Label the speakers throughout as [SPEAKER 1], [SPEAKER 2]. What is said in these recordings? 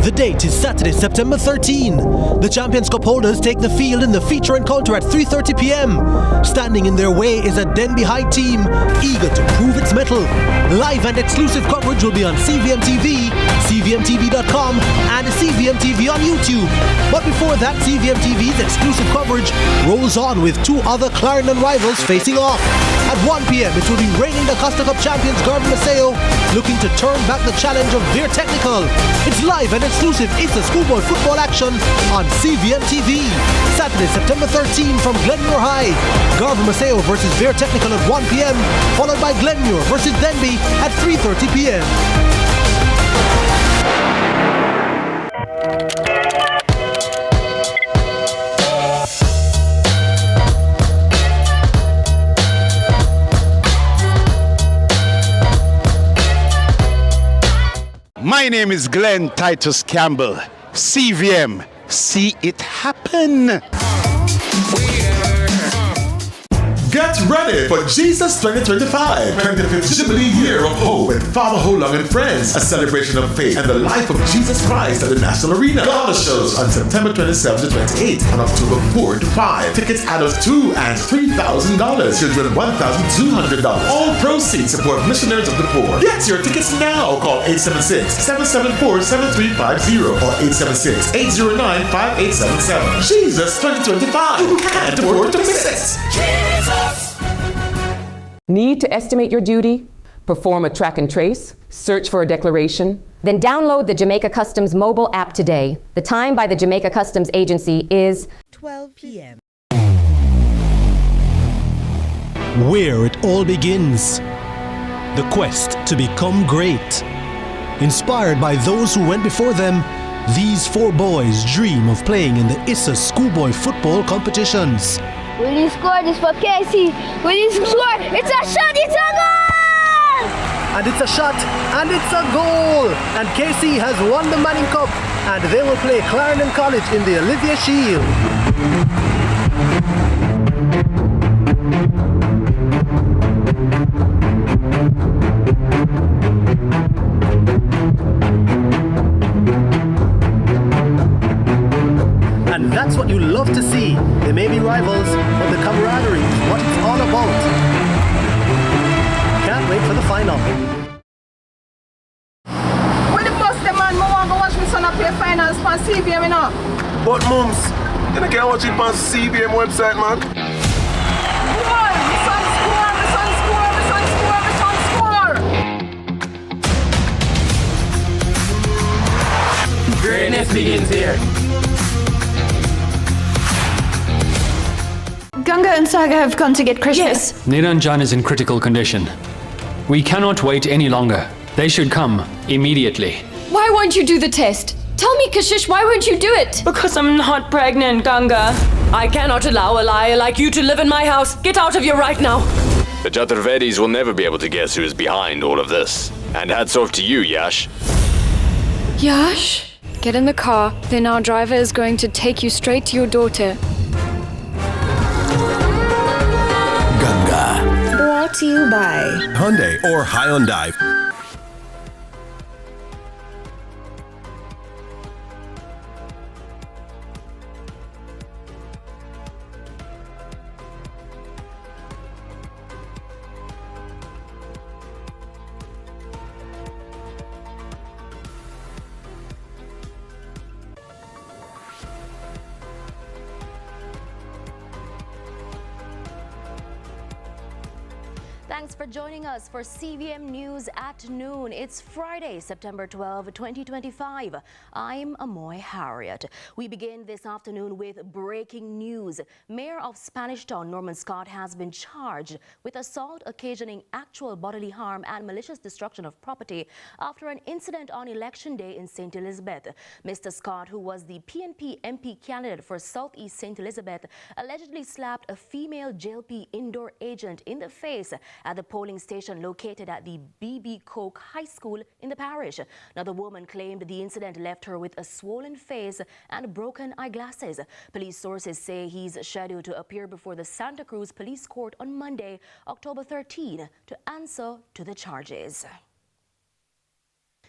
[SPEAKER 1] The date is Saturday, September 13. The Champions Cup holders take the field in the feature encounter at 3:30 p.m. Standing in their way is a Denby High team, eager to prove its mettle. Live and exclusive coverage will be on CVM TV, CVMTV.com, and CVM TV on YouTube. But before that, CVM TV's exclusive coverage rolls on with two other Clarendon rivals facing off. At 1 p.m, it will be reigning the Costa Cup champions Garden Maceo looking to turn back the challenge of Veer Technical. It's live and exclusive. It's a schoolboy football action on CVM TV. Saturday, September 13 from Glenmore High. Garden Maceo versus Veer Technical at 1 p.m, followed by Glenmore versus Denby at 3:30 p.m.
[SPEAKER 2] My name is Glenn Titus Campbell. CVM, see it happen.
[SPEAKER 3] Get ready for Jesus 2025, 25th Jubilee Year of Hope with Father Holong and Friends, a celebration of faith and the life of Jesus Christ at the National Arena. Gala shows on September 27 to 28 and October 4 to 5. Tickets adults $2,000 and $3,000, children $1,200. All proceeds support missionaries of the poor. Get your tickets now. Call 876-774-7350 or 876-809-5877. Jesus 2025. You can't afford to miss it.
[SPEAKER 4] Need to estimate your duty? Perform a track and trace? Search for a declaration?
[SPEAKER 5] Then download the Jamaica Customs mobile app today. The time by the Jamaica Customs Agency is
[SPEAKER 6] 12 p.m.
[SPEAKER 1] Where it all begins. The quest to become great. Inspired by those who went before them, these four boys dream of playing in the ISA schoolboy football competitions.
[SPEAKER 7] Will you score this for Casey? Will you score? It's a shot, it's a goal!
[SPEAKER 1] And it's a shot, and it's a goal! And Casey has won the Manning Cup, and they will play Clarendon College in the Olivia Shield. And that's what you love to see. They may be rivals, but the camaraderie is what it's all about. Can't wait for the final.
[SPEAKER 8] When the bus the man, I want to watch my son play finals on CVM, you know.
[SPEAKER 9] But mums, you can't watch it on CVM website, man.
[SPEAKER 8] Boy, my son score, my son score, my son score, my son score.
[SPEAKER 4] Greatness begins here.
[SPEAKER 10] Ganga and Saga have gone to get Christmas.
[SPEAKER 11] Yes. Niranjan is in critical condition. We cannot wait any longer. They should come immediately.
[SPEAKER 10] Why won't you do the test? Tell me, Kashish, why won't you do it?
[SPEAKER 12] Because I'm not pregnant, Ganga. I cannot allow a liar like you to live in my house. Get out of here right now.
[SPEAKER 13] The Chaturvedis will never be able to guess who is behind all of this. And hats off to you, Yash.
[SPEAKER 10] Yash? Get in the car, then our driver is going to take you straight to your daughter.
[SPEAKER 6] Ganga. Brought to you by
[SPEAKER 14] Hyundai or Hyundai.
[SPEAKER 5] Thanks for joining us for CVM News at Noon. It's Friday, September 12, 2025. I'm Amoy Harriet. We begin this afternoon with breaking news. Mayor of Spanish Town, Norman Scott, has been charged with assault occasioning actual bodily harm and malicious destruction of property after an incident on Election Day in St. Elizabeth. Mr. Scott, who was the PNP MP candidate for Southeast St. Elizabeth, allegedly slapped a female JLP indoor agent in the face at the polling station located at the B.B. Coke High School in the parish. Now, the woman claimed the incident left her with a swollen face and broken eyeglasses. Police sources say he's scheduled to appear before the Santa Cruz Police Court on Monday, October 13, to answer to the charges.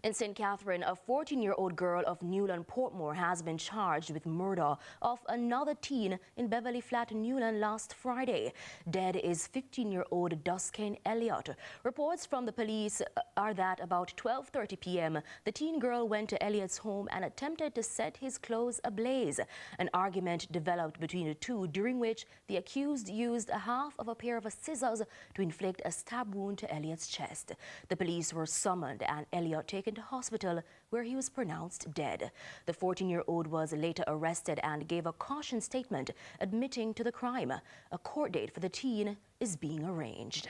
[SPEAKER 5] In St. Catherine, a 14-year-old girl of Newland Portmore has been charged with murder of another teen in Beverly Flat, Newland last Friday. Dead is 15-year-old Duskane Elliott. Reports from the police are that about 12:30 p.m., the teen girl went to Elliott's home and attempted to set his clothes ablaze. An argument developed between the two, during which the accused used a half of a pair of scissors to inflict a stab wound to Elliott's chest. The police were summoned and Elliott taken to hospital, where he was pronounced dead. The 14-year-old was later arrested and gave a caution statement admitting to the crime. A court date for the teen is being arranged.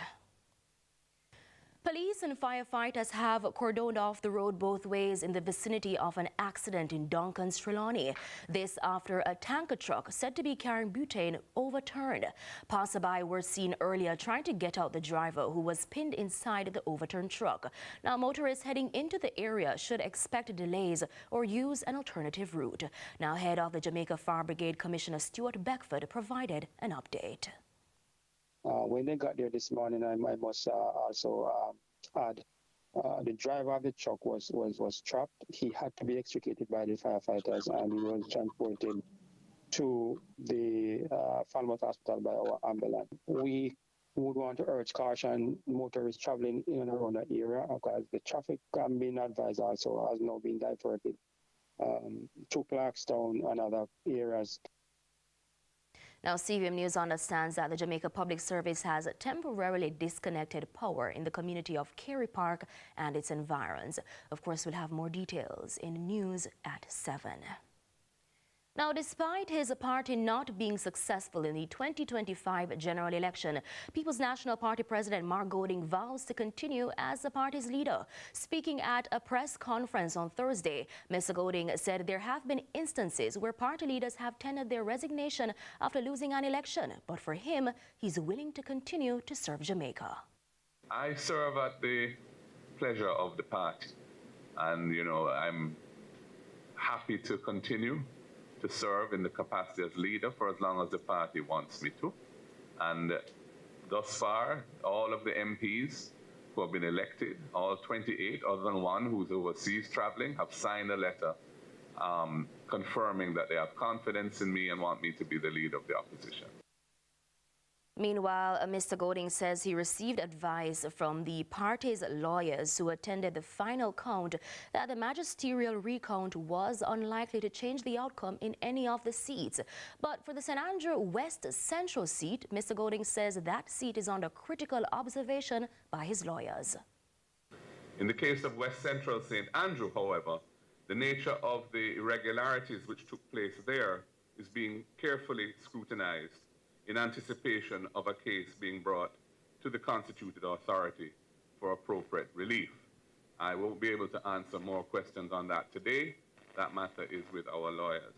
[SPEAKER 5] Police and firefighters have cordoned off the road both ways in the vicinity of an accident in Duncan's Trelawney. This after a tanker truck said to be carrying butane overturned. Passerby were seen earlier trying to get out the driver, who was pinned inside the overturned truck. Now, motorists heading into the area should expect delays or use an alternative route. Now, head of the Jamaica Fire Brigade Commissioner Stuart Beckford provided an update.
[SPEAKER 15] When they got there this morning, I must also add the driver of the truck was trapped. He had to be extricated by the firefighters and he was transported to the Falmouth Hospital by our ambulance. We would want to urge caution motorists traveling in and around the area, because the traffic can be advised also has now been diverted to Clarkstown and other areas.
[SPEAKER 5] Now, CVM News understands that the Jamaica Public Service has temporarily disconnected power in the community of Carey Park and its environs. Of course, we'll have more details in news at 7. Now, despite his party not being successful in the 2025 general election, People's National Party President Mark Golding vows to continue as the party's leader. Speaking at a press conference on Thursday, Mr. Golding said there have been instances where party leaders have tendered their resignation after losing an election. But for him, he's willing to continue to serve Jamaica.
[SPEAKER 16] I serve at the pleasure of the party. And, I'm happy to continue to serve in the capacity as leader for as long as the party wants me to. And thus far, all of the MPs who have been elected, all 28, other than one who's overseas traveling, have signed a letter confirming that they have confidence in me and want me to be the leader of the opposition.
[SPEAKER 5] Meanwhile, Mr. Golding says he received advice from the party's lawyers who attended the final count that the magisterial recount was unlikely to change the outcome in any of the seats. But for the St. Andrew West Central seat, Mr. Golding says that seat is under critical observation by his lawyers.
[SPEAKER 16] In the case of West Central St. Andrew, however, the nature of the irregularities which took place there is being carefully scrutinized in anticipation of a case being brought to the constituted authority for appropriate relief. I won't be able to answer more questions on that today. That matter is with our lawyers.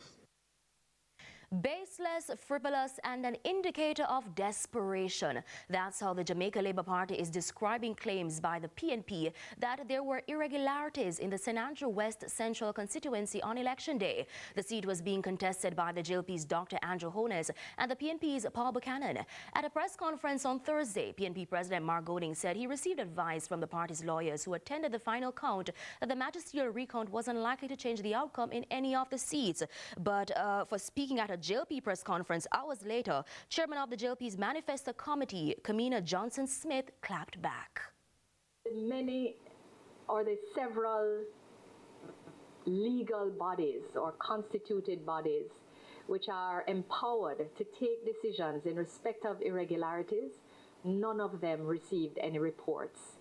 [SPEAKER 5] Baseless, frivolous, and an indicator of desperation. That's how the Jamaica Labour Party is describing claims by the PNP that there were irregularities in the St. Andrew West Central constituency on election day. The seat was being contested by the JLP's Dr. Andrew Holness and the PNP's Paul Buchanan. At a press conference on Thursday, PNP President Mark Golding said he received advice from the party's lawyers who attended the final count that the magisterial recount was unlikely to change the outcome in any of the seats. But for speaking at a JLP press conference hours later, Chairman of the JLP's Manifesto Committee, Kamina Johnson-Smith, clapped back.
[SPEAKER 17] Many or the several legal bodies or constituted bodies which are empowered to take decisions in respect of irregularities, none of them received any reports.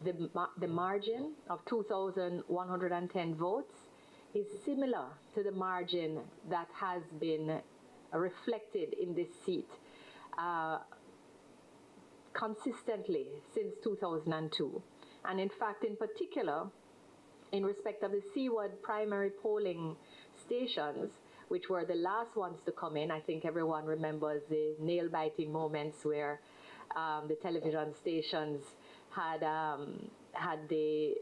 [SPEAKER 17] The margin of 2,110 votes is similar to the margin that has been reflected in this seat consistently since 2002. And in fact, in particular, in respect of the Seaward primary polling stations, which were the last ones to come in, I think everyone remembers the nail-biting moments where the television stations had the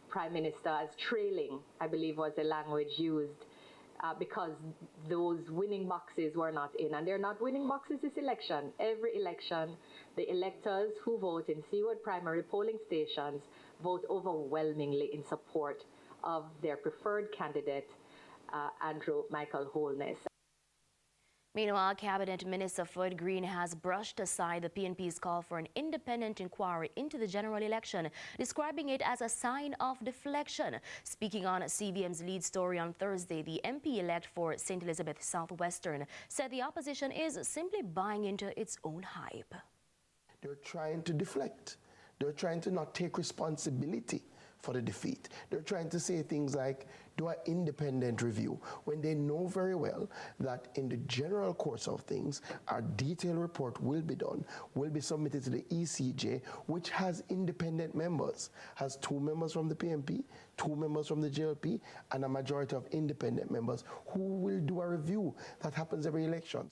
[SPEAKER 17] Prime Minister as trailing, I believe was the language used, because those winning boxes were not in. And they're not winning boxes this election. Every election, the electors who vote in Seaward primary polling stations vote overwhelmingly in support of their preferred candidate, Andrew Michael Holness.
[SPEAKER 5] Meanwhile, Cabinet Minister Floyd Green has brushed aside the PNP's call for an independent inquiry into the general election, describing it as a sign of deflection. Speaking on CVM's lead story on Thursday, the MP-elect for St. Elizabeth Southwestern said the opposition is simply buying into its own hype.
[SPEAKER 18] They're trying to deflect. They're trying to not take responsibility for the defeat. They're trying to say things like, do an independent review, when they know very well that in the general course of things, our detailed report will be done, will be submitted to the ECJ, which has independent members, has 2 members from the PNP, 2 members from the JLP, and a majority of independent members who will do a review. That happens every election.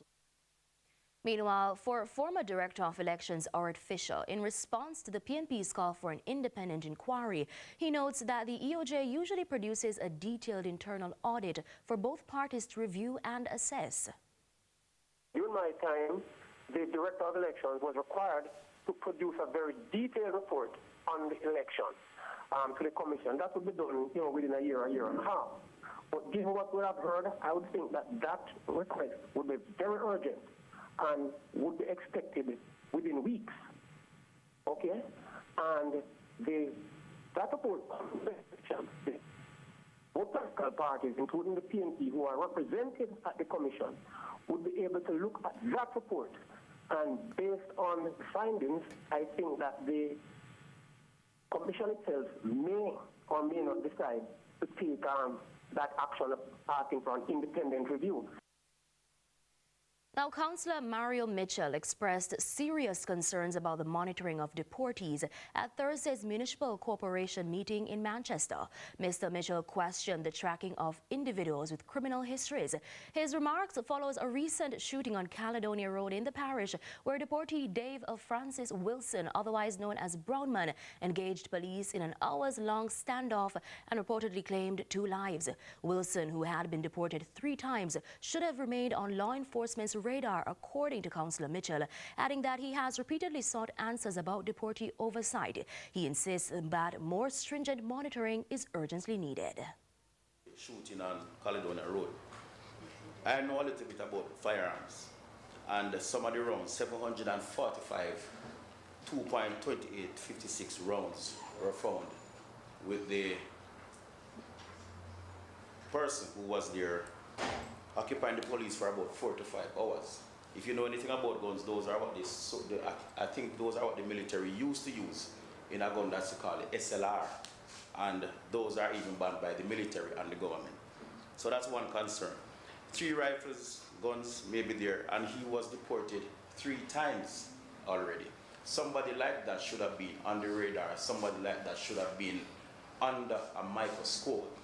[SPEAKER 5] Meanwhile, for former Director of Elections Art Fisher, in response to the PNP's call for an independent inquiry, he notes that the EOJ usually produces a detailed internal audit for both parties to review and assess.
[SPEAKER 19] During my time, the Director of Elections was required to produce a very detailed report on the election to the Commission. That would be done, within a year and a half. But given what we have heard, I would think that that request would be very urgent and would be expected within weeks, okay? And that report, both political parties, including the PNP, who are represented at the Commission, would be able to look at that report. And based on findings, I think that the Commission itself may or may not decide to take that action of asking for an independent review.
[SPEAKER 5] Now, Councillor Mario Mitchell expressed serious concerns about the monitoring of deportees at Thursday's Municipal Corporation meeting in Manchester. Mr. Mitchell questioned the tracking of individuals with criminal histories. His remarks follows a recent shooting on Caledonia Road in the parish, where deportee Dave Francis Wilson, otherwise known as Brownman, engaged police in an hours-long standoff and reportedly claimed 2 lives. Wilson, who had been deported 3 times, should have remained on law enforcement's radar, according to Councillor Mitchell, adding that he has repeatedly sought answers about deportee oversight. He insists that more stringent monitoring is urgently needed.
[SPEAKER 20] Shooting on Caledonia Road. I know a little bit about firearms, and some of the rounds, 745, 2.2856 rounds were found with the person who was there occupying the police for about 4 to 5 hours. If you know anything about guns, those are what I think those are what the military used to use in a gun that's called SLR, and those are even banned by the military and the government. So that's one concern. 3 rifles, guns may be there, and he was deported 3 times already. Somebody like that should have been on the radar. Somebody like that should have been under a microscope.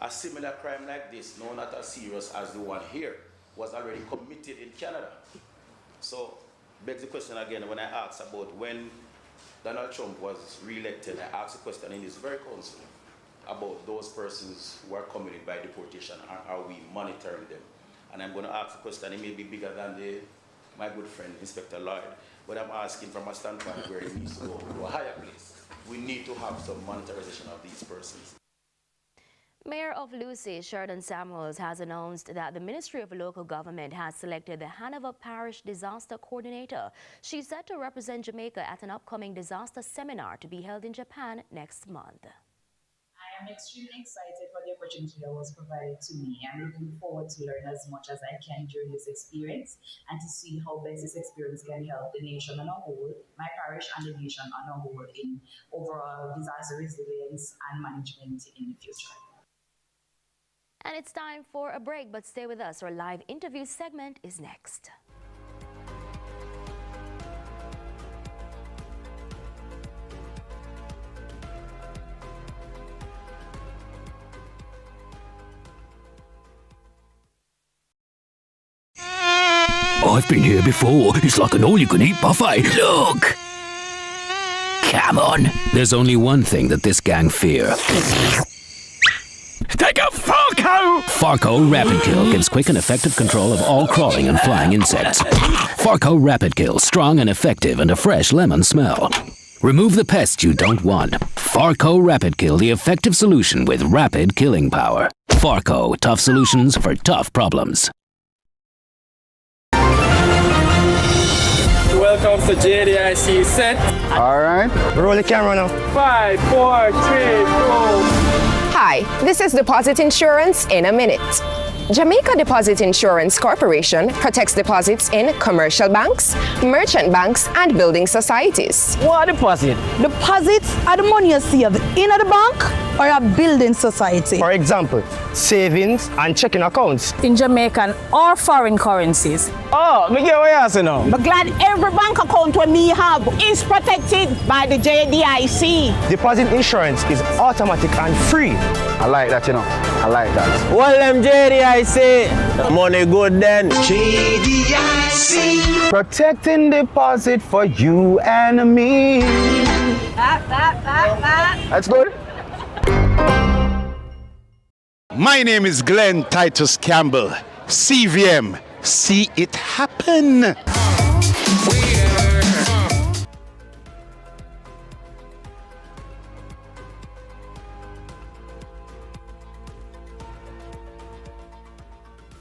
[SPEAKER 20] A similar crime like this, no, not as serious as the one here, was already committed in Canada. So, begs the question again, when I asked about when Donald Trump was re-elected, I asked a question in this very council about those persons who are committed by deportation. Are we monitoring them? And I'm going to ask a question, it may be bigger than my good friend, Inspector Lloyd, but I'm asking from a standpoint where it needs to go to a higher place. We need to have some monitorization of these persons.
[SPEAKER 5] Mayor of Lucy, Sheridan Samuels, has announced that the Ministry of Local Government has selected the Hanover Parish Disaster Coordinator. She's set to represent Jamaica at an upcoming disaster seminar to be held in Japan next month.
[SPEAKER 21] I am extremely excited for the opportunity that was provided to me. I'm looking forward to learn as much as I can during this experience and to see how best this experience can help the nation on a whole, my parish and the nation on a whole in overall disaster resilience and management in the future.
[SPEAKER 5] And it's time for a break, but stay with us. Our live interview segment is next.
[SPEAKER 22] I've been here before. It's like an all-you-can-eat buffet. Look! Come on. There's only one thing that this gang fear. Take a Farco! Farco Rapid Kill gives quick and effective control of all crawling and flying insects. Farco Rapid Kill, strong and effective and a fresh lemon smell. Remove the pests you don't want. Farco Rapid Kill, the effective solution with rapid killing power. Farco, tough solutions for tough problems.
[SPEAKER 2] Welcome to JDIC set.
[SPEAKER 3] All right. Roll the camera now.
[SPEAKER 2] 5, 4, 3, 2.
[SPEAKER 4] Hi, this is Deposit Insurance in a minute. Jamaica Deposit Insurance Corporation protects deposits in commercial banks, merchant banks, and building societies.
[SPEAKER 23] What deposit? Deposits are the money you save in the bank or a building society.
[SPEAKER 3] For example, savings and checking accounts.
[SPEAKER 23] In Jamaican or foreign currencies.
[SPEAKER 3] Oh, me get what you say now.
[SPEAKER 23] But glad every bank account when me have is protected by the JDIC.
[SPEAKER 3] Deposit insurance is automatic and free. I like that, you know. I like that.
[SPEAKER 2] Well, them JDIC. Money good then.
[SPEAKER 3] JDIC. Protecting deposit for you and me. That's good.
[SPEAKER 24] My name is Glenn Titus Campbell. CVM. See it happen.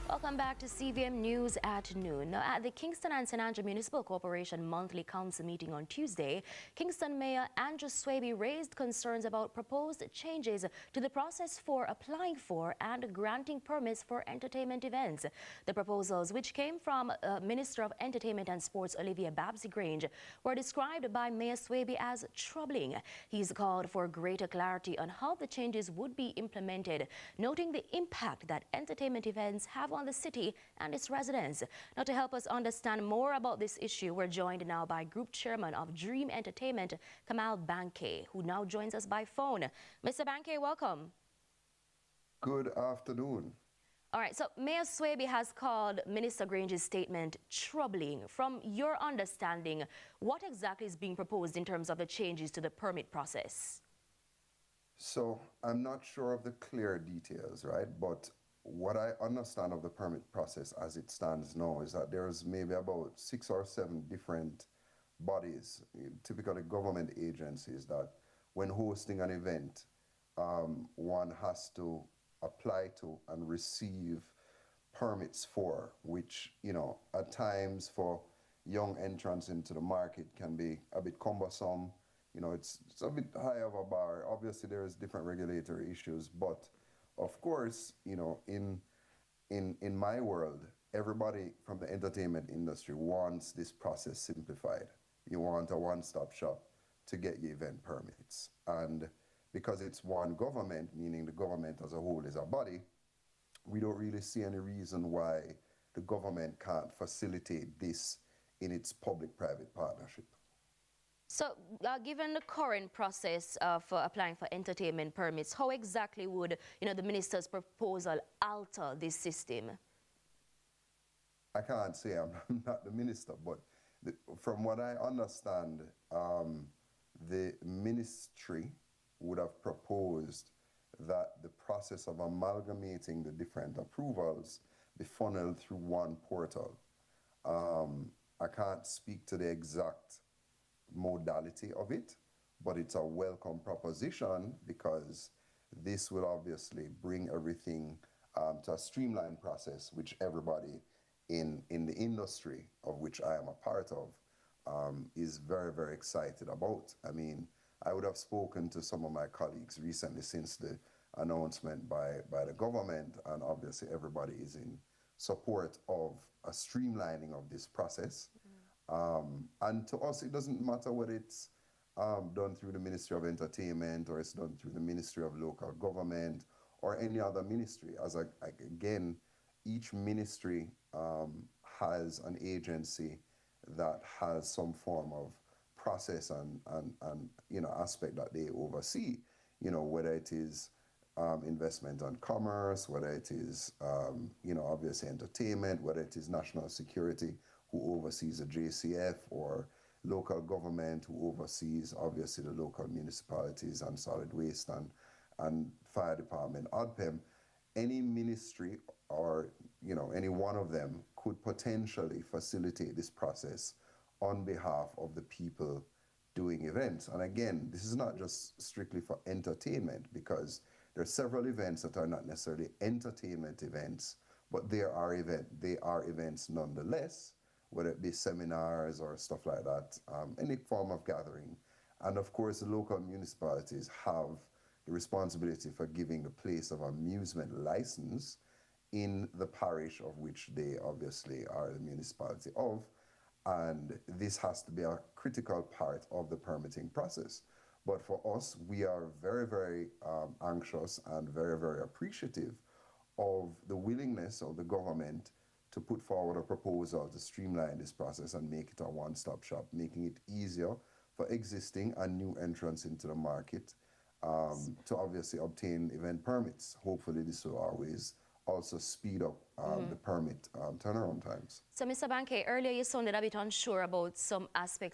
[SPEAKER 5] Welcome back to CVM News at noon. Now, at the Kingston and St. Andrew Municipal Corporation monthly council meeting on Tuesday, Kingston Mayor Andrew Swaby raised concerns about proposed changes to the process for applying for and granting permits for entertainment events. The proposals, which came from Minister of Entertainment and Sports Olivia Babsy-Grange, were described by Mayor Swaby as troubling. He's called for greater clarity on how the changes would be implemented, noting the impact that entertainment events have on the city and its residents. Now, to help us understand more about this issue, we're joined now by Group Chairman of Dream Entertainment, Kamal Banke, who now joins us by phone. Mr. Banke, welcome.
[SPEAKER 25] Good afternoon.
[SPEAKER 5] All right, so Mayor Swaby has called Minister Grange's statement troubling. From your understanding, what exactly is being proposed in terms of the changes to the permit process?
[SPEAKER 25] So I'm not sure of the clear details, right? But what I understand of the permit process as it stands now is that there's maybe about 6 or 7 different bodies, typically government agencies, that when hosting an event, one has to apply to and receive permits for, which, you know, at times for young entrants into the market can be a bit cumbersome. You know, it's a bit high of a bar. Obviously, there is different regulatory issues, but of course, you know, in my world, everybody from the entertainment industry wants this process simplified. You want a one-stop shop to get your event permits. And because it's one government, meaning the government as a whole is a body, we don't really see any reason why the government can't facilitate this in its public-private partnership.
[SPEAKER 5] So, given the current process for applying for entertainment permits, how exactly would, you know, the minister's proposal alter this system?
[SPEAKER 25] I can't say, I'm not the minister, but from what I understand, the ministry would have proposed that the process of amalgamating the different approvals be funneled through one portal. I can't speak to the exact modality of it, but it's a welcome proposition because this will obviously bring everything to a streamlined process, which everybody in the industry of which I am a part of is very, very excited about. I mean, I would have spoken to some of my colleagues recently since the announcement by the government, and obviously everybody is in support of a streamlining of this process. And to us, it doesn't matter whether it's done through the Ministry of Entertainment or it's done through the Ministry of Local Government or any other ministry. As again, each ministry has an agency that has some form of process and you know, aspect that they oversee. You know, whether it is investment and commerce, whether it is you know, obviously entertainment, whether it is national security, who oversees the JCF, or local government, who oversees obviously the local municipalities and solid waste and fire department, ODPEM. Any ministry or, you know, any one of them could potentially facilitate this process on behalf of the people doing events. And again, this is not just strictly for entertainment, because there are several events that are not necessarily entertainment events, but they are events nonetheless, whether it be seminars or stuff like that, any form of gathering. And of course, the local municipalities have the responsibility for giving the place of amusement license in the parish of which they obviously are the municipality of. And this has to be a critical part of the permitting process. But for us, we are very, very anxious and very, very appreciative of the willingness of the government to put forward a proposal to streamline this process and make it a one-stop shop, making it easier for existing and new entrants into the market to obviously obtain event permits. Hopefully this will always also speed up the permit turnaround times.
[SPEAKER 5] So, Mr. Banke, earlier you sounded a bit unsure about some aspects